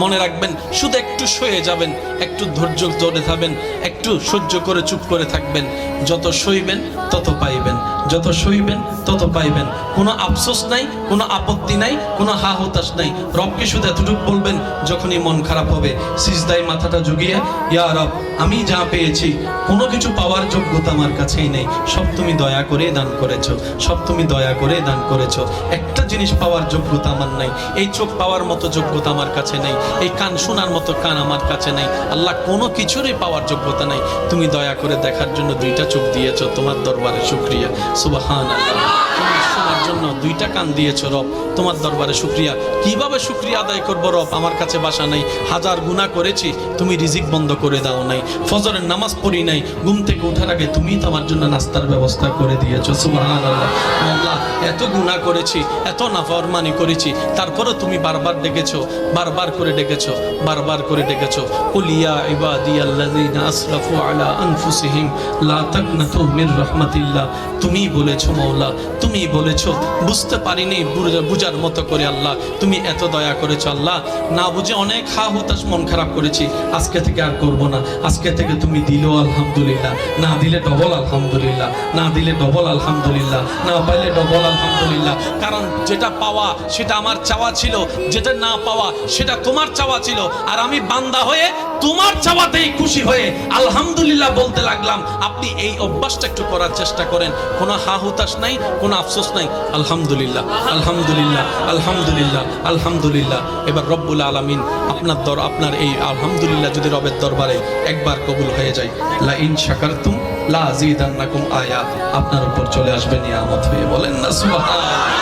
মনে রাখবেন, শুধু একটু সয়ে যাবেন, একটু ধৈর্য ধরে থাকবেন, একটু সহ্য করে চুপ করে থাকবেন। যত সইবেন তত পাইবেন, যত সইবেন তত পাইবেন। কোনো আফসোস নাই, কোনো আপত্তি নাই, কোনো হা হতাশ নাই। রবকে শুধু এতটুকু বলবেন যখনই মন খারাপ হবে, সিজদায় মাথাটা ঝুঁকিয়ে, ইয়া রব, আমি যা পেয়েছি কোনো কিছু পাওয়ার যোগ্যতা আমার কাছেই নেই, সব তুমি দয়া করে দান করেছো, সব তুমি দয়া করে দান করেছো। একটা জিনিস পাওয়ার যোগ্যতা আমার নাই, এই চোখ পাওয়ার মতো যোগ্যতা আমার কাছে নেই, এই কান শোনার মতো কান আমার কাছে নেই। আল্লাহ, কোনো কিছুরই পাওয়ার যোগ্যতা নাই, তুমি দয়া করে দেখার জন্য দুইটা চোখ দিয়েছো, তোমার দরবারে শুকরিয়া। সুবহানাল্লাহ। তুমি শোনার জন্য দুইটা কান দিয়েছো রব, তোমার দরবারে শুকরিয়া। কিভাবে শুকরিয়া আদায় করবো রব? আমার কাছে বাসা নাই, হাজার গুনাহ করেছি, তুমি রিজিক বন্ধ করে দাও নাই, ফজরের নামাজ পড়ি নাই, ঘুম থেকে ওঠার আগে তুমি তো আমার জন্য নাস্তার ব্যবস্থা করে দিয়েছো। সুবহানাল্লাহ। আল্লাহ, এত গুনাহ করেছি, এত নাফরমানি করেছি, তারপরে তুমি বারবার ডেকেছো, বারবার করে ডেকেছো, বারবার করে ডেকেছো। কুল ইয়া ইবাদিয়াল্লাযিনা আসরাফু আলা আনফুসিহিম লা তাকনাতু মির রাহমাতিল্লাহ। তুমি বলেছো মাওলা, তুমি বলেছো, বুঝতে পারিনি বুঝার মতো করে আল্লাহ তুমি এত দয়া করেছো। আল্লাহ, না বুঝে অনেক হা হতাশ মন খারাপ করেছি, আজকে থেকে আর করবো না। আজকে থেকে তুমি দিলেও আলহামদুলিল্লাহ, না দিলে ডবল আলহামদুলিল্লাহ, না দিলে ডবল আলহামদুলিল্লাহ, না পাইলে ডবল আলহামদুলিল্লাহ। কারণ যেটা পাওয়া সেটা আমার চাওয়া ছিল, যেটা না পাওয়া সেটা তোমার চাওয়া ছিল, আর আমি বান্দা হয়ে তোমার চাওয়াতেই খুশি হয়ে আলহামদুলিল্লাহ বলতে লাগলাম। আপনি এই অভ্যাসটা একটু করার চেষ্টা করেন, কোনো হা হুতাশ নাই, কোনো আফসোস নাই। আলহামদুলিল্লাহ, আলহামদুলিল্লাহ, আলহামদুলিল্লাহ, আলহামদুলিল্লাহ। এবার রব্বুল আলামিন আপনার এই আলহামদুলিল্লাহ যদি রবের দরবারে একবার কবুল হয়ে যায়, লা ইন শাকারতুম লা আযীদান্নাকুম আয়াত আপনার উপর চলে আসবে নিয়ামত হয়ে। বলেন না সুবহানাল্লাহ।